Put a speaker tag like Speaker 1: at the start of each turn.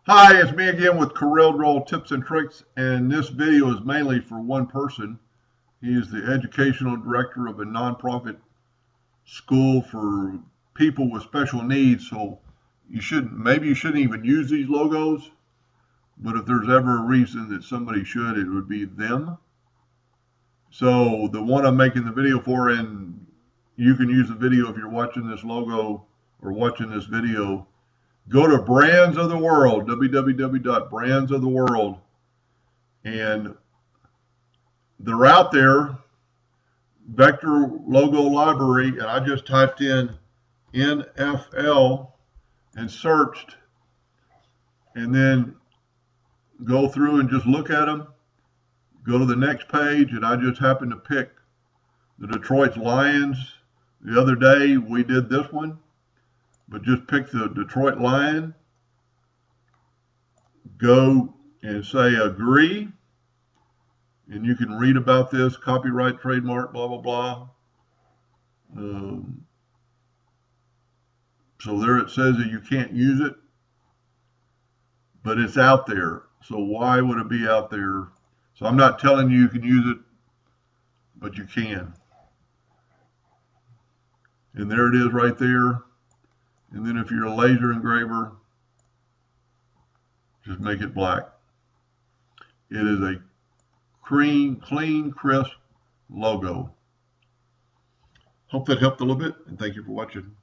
Speaker 1: Hi, it's me again with Corel Draw Tips and Tricks, and this video is mainly for one person. He is the educational director of a nonprofit school for people with special needs. So maybe you shouldn't even use these logos, but if there's ever a reason that somebody should, it would be them. So the one I'm making the video for, and you can use the video if you're watching this logo or watching this video. Go to Brands of the World, www.brandsoftheworld, and they're out there, vector logo library, and I just typed in NFL and searched, and then go through and just look at them. Go to the next page, and I just happened to pick the Detroit Lions. The other day we did this one, but just pick the Detroit Lion, go and say agree, and you can read about this, copyright, trademark, blah, blah, blah. So there it says that you can't use it, but it's out there. So why would it be out there? So I'm not telling you can use it, but you can. And there it is right there. And then if you're a laser engraver, just make it black. It is a clean, crisp logo. Hope that helped a little bit, and thank you for watching.